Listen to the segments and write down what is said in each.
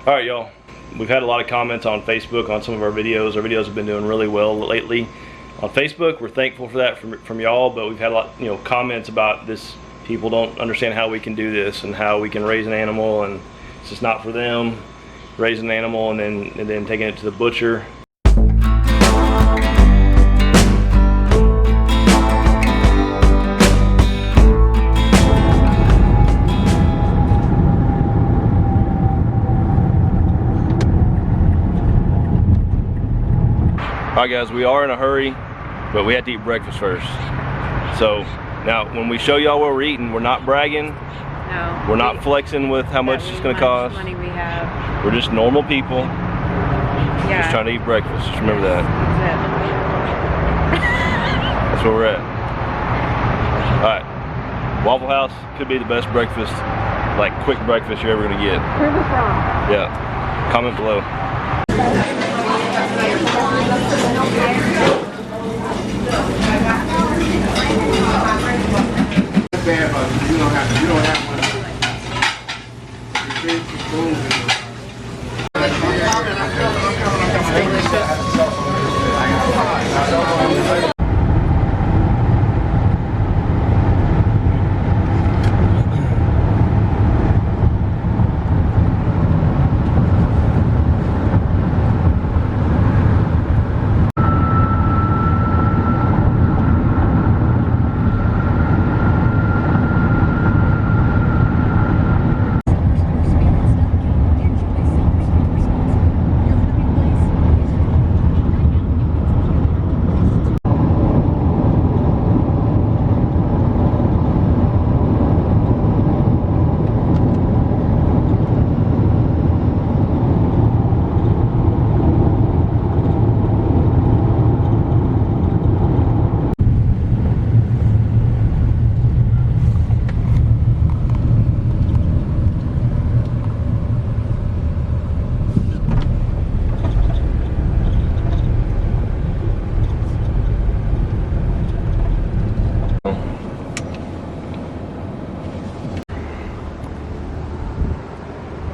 All right, y'all. We've had a lot of comments on Facebook on some of our videos. Our videos have been doing really well lately on Facebook. We're thankful for that from y'all, but we've had a lot, comments about this. People don't understand how we can do this and how we can raise an animal, and it's just not for them. Raising an animal and then taking it to the butcher. Alright guys, we are in a hurry, but we have to eat breakfast first. So now when we show y'all what we're eating, we're not bragging. No. We're not flexing with how much it's gonna cost. Money we have. We're just normal people. Yeah. Just trying to eat breakfast. Just remember that. That's where we're at. Alright. Waffle House could be the best breakfast, like quick breakfast you're ever gonna get. Prove us wrong. Yeah. Comment below. You don't have one.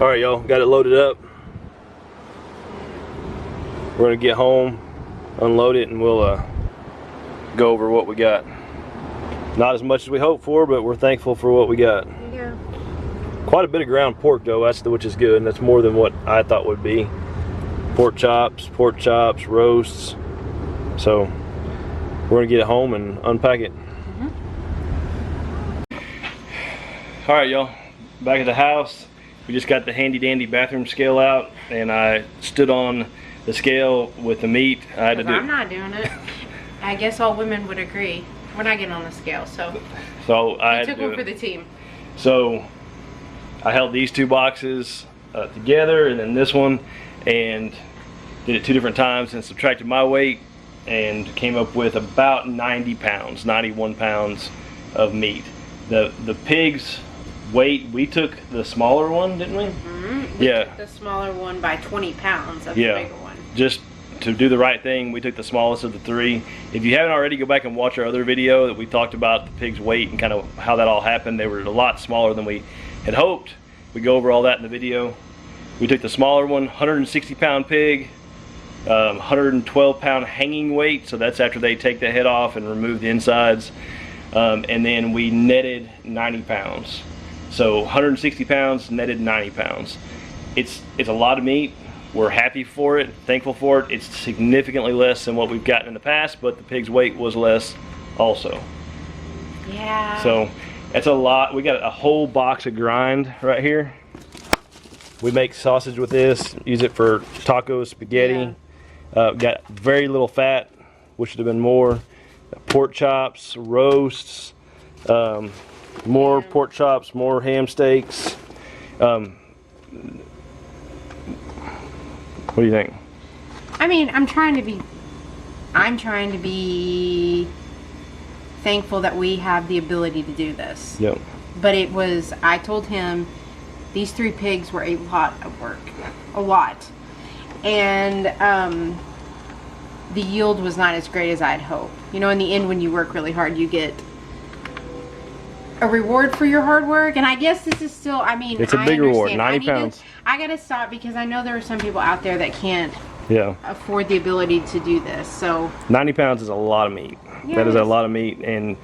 All right, y'all, got it loaded up. We're gonna get home, unload it, and we'll go over what we got. Not as much as we hoped for, but we're thankful for what we got. Yeah. Quite a bit of ground pork though, which is good, and that's more than what I thought would be. Pork chops, roasts. So we're gonna get it home and unpack it. All right, y'all, back at the house. We just got the handy dandy bathroom scale out, and I stood on the scale with the meat. I had to do. I'm not doing it. I guess all women would agree. We're not getting on the scale, so I had to took do one for it. the team. So I held these two boxes together, and then this one, and did it 2 different times, and subtracted my weight, and came up with about 90 pounds, 91 pounds of meat. The pig's weight, we took the smaller one, didn't we? We Yeah. took the smaller one by 20 pounds of Yeah. the bigger one. Just to do the right thing, we took the smallest of the 3. If you haven't already, go back and watch our other video that we talked about the pig's weight and kind of how that all happened. They were a lot smaller than we had hoped. We go over all that in the video. We took the smaller one, 160 pound pig, 112 pound hanging weight, so that's after they take the head off and remove the insides, and then we netted 90 pounds. So 160 pounds, netted 90 pounds. It's a lot of meat. We're happy for it, thankful for it. It's significantly less than what we've gotten in the past, but the pig's weight was less also. Yeah. So that's a lot. We got a whole box of grind right here. We make sausage with this, use it for tacos, spaghetti. Yeah. Got very little fat, which should have been more. Pork chops, roasts, more pork chops, more ham steaks. What do you think? I mean, I'm trying to be thankful that we have the ability to do this. Yep. But I told him these 3 pigs were a lot of work. A lot. And the yield was not as great as I'd hoped. You know, in the end, when you work really hard, you get a reward for your hard work. And I guess this is still, I mean, It's a big reward, 90 pounds. I gotta stop because I know there are some people out there that can't Yeah. afford the ability to do this. So 90 pounds is a lot of meat. Yeah, that is it a is. lot of meat, and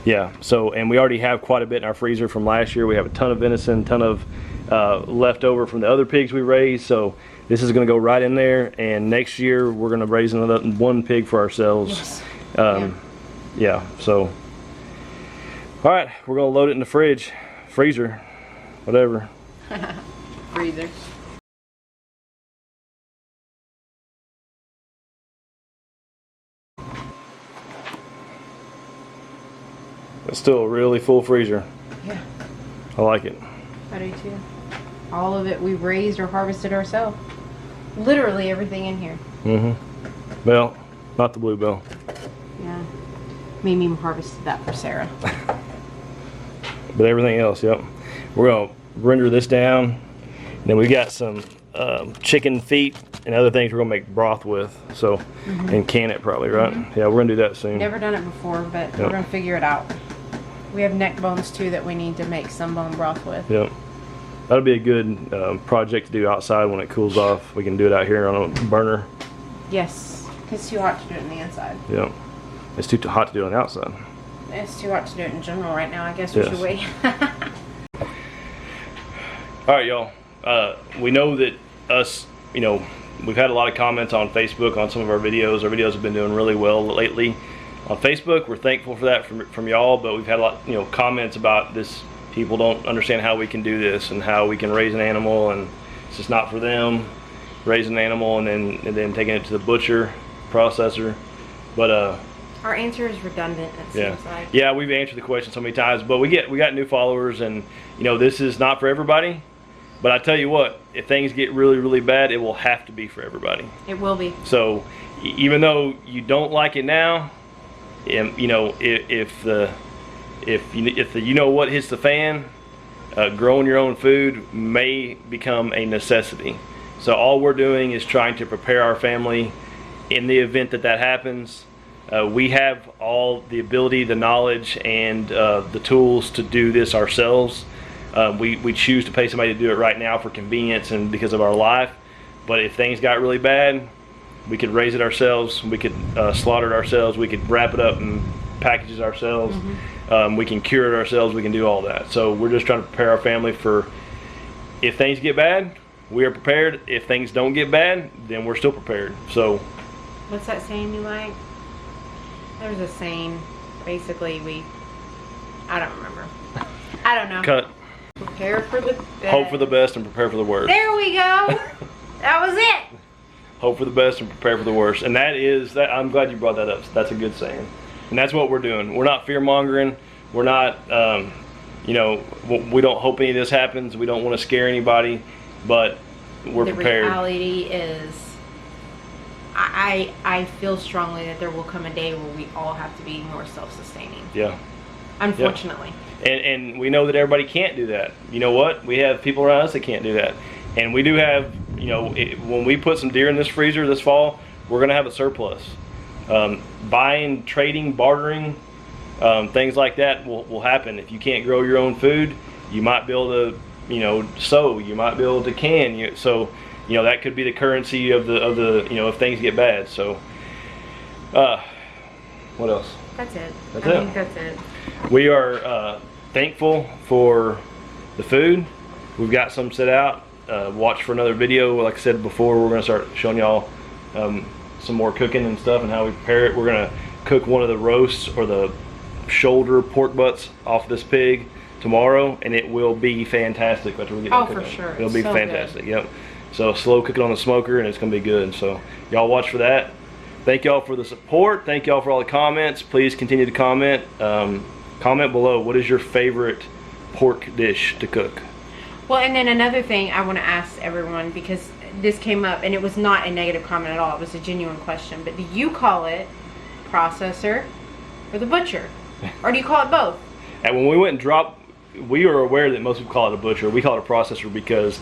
yeah. So, and we already have quite a bit in our freezer from last year. We have a ton of venison, ton of leftover from the other pigs we raised. So this is going to go right in there. And next year we're going to raise another 1 pig for ourselves. yes. Yeah. So, all right, we're going to load it in the freezer, whatever. Freezer. It's still a really full freezer. Yeah, I like it. I do too. All of it we raised or harvested ourselves. Literally everything in here. Mm-hmm. Well, not the bluebell. Yeah. Mimi harvested that for Sarah. But everything else, yep. We're gonna render this down. And then we got some chicken feet and other things we're gonna make broth with. So, and can it probably, right? Yeah, we're gonna do that soon. Never done it before, but we're gonna figure it out. We have neck bones too that we need to make some bone broth with. Yep. That'll be a good project to do outside when it cools off. We can do it out here on a burner. Yes, it's too hot to do it on the inside. Yep. It's too hot to do it on the outside. It's too hot to do it in general right now. I guess we should wait. All right, y'all. We know that us, we've had a lot of comments on Facebook on some of our videos. Our videos have been doing really well lately on Facebook. We're thankful for that from y'all, but we've had a lot, comments about this. People don't understand how we can do this and how we can raise an animal, and it's just not for them. Raising an animal and then taking it to the butcher, processor. But our answer is redundant. It seems like. Yeah, we've answered the question so many times, but we got new followers, and this is not for everybody. But I tell you what, if things get really, really bad, it will have to be for everybody. It will be. So even though you don't like it now, if what hits the fan, growing your own food may become a necessity. So all we're doing is trying to prepare our family in the event that happens. We have all the ability, the knowledge, and the tools to do this ourselves. We choose to pay somebody to do it right now for convenience and because of our life. But if things got really bad, we could raise it ourselves. We could slaughter it ourselves. We could wrap it up and package it ourselves. We can cure it ourselves. We can do all that. So we're just trying to prepare our family for if things get bad, we are prepared. If things don't get bad, then we're still prepared. So what's that saying you like? There's a saying. Basically, I don't remember. I don't know. Cut. Prepare for the best. Hope for the best and prepare for the worst. There we go. That was it. Hope for the best and prepare for the worst. And that I'm glad you brought that up. That's a good saying. And that's what we're doing. We're not fear mongering. We're not, we don't hope any of this happens. We don't want to scare anybody, but we're prepared. The reality is, I feel strongly that there will come a day where we all have to be more self-sustaining. Yeah. Unfortunately. Yeah. And we know that everybody can't do that. You know what? We have people around us that can't do that. And we do have, when we put some deer in this freezer this fall, we're going to have a surplus. Buying, trading, bartering, things like that will happen. If you can't grow your own food, you might be able to, sow. You might be able to can. So, that could be the currency of the if things get bad. So, what else? That's it. I think that's it. We are thankful for the food. We've got some set out. Watch for another video. Like I said before, we're going to start showing y'all some more cooking and stuff and how we prepare it. We're going to cook one of the roasts or the shoulder pork butts off this pig tomorrow, and it will be fantastic. After we get for sure. It'll be so fantastic. Good. Yep. So slow cook it on the smoker, and it's going to be good. So y'all watch for that. Thank y'all for the support. Thank y'all for all the comments. Please continue to comment. Comment below. What is your favorite pork dish to cook? Well, and then another thing I want to ask everyone, because this came up and it was not a negative comment at all. It was a genuine question. But do you call it processor or the butcher? Or do you call it both? And when we went and dropped, we are aware that most people call it a butcher. We call it a processor because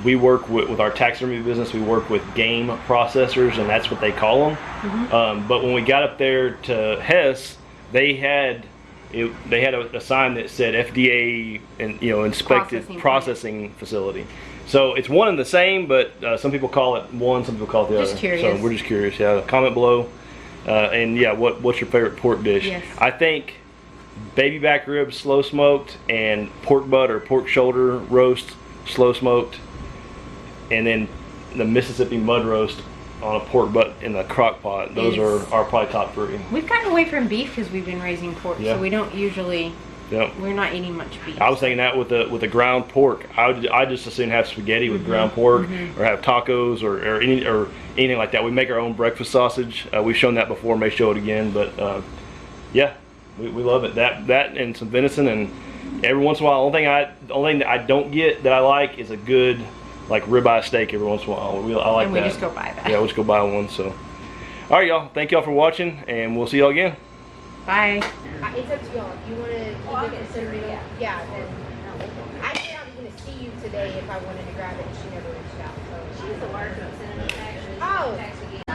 we work with our taxidermy business. We work with game processors, and that's what they call them. But when we got up there to Hess, they had they had a sign that said FDA and inspected processing facility. So it's one and the same, but some people call it one, some people call it the Just other. curious. So we're just curious. Yeah, comment below. And yeah, what's your favorite pork dish? Yes. I think baby back ribs slow smoked and pork butt or pork shoulder roast slow smoked, and then the Mississippi mud roast on a pork butt in the crock pot. Those are probably top 3. We've gotten away from beef because we've been raising pork, Yeah. so we don't usually. Yep. We're not eating much beef. I was thinking that with a ground pork, I just as soon have spaghetti with ground pork, or have tacos or anything like that. We make our own breakfast sausage. We've shown that before, may show it again, but yeah, we love it. That and some venison, and every once in a while, the only thing that I don't get that I like is a good like ribeye steak every once in a while. I like and we that. just go buy that. Yeah, we'll just go buy one. So, all right, y'all. Thank y'all for watching, and we'll see y'all again. Bye. It's up to y'all. If you want to consider it, yeah, then I said I was going to see you today if I wanted to grab it, and she never reached out. So. She's a large one, actually. Oh.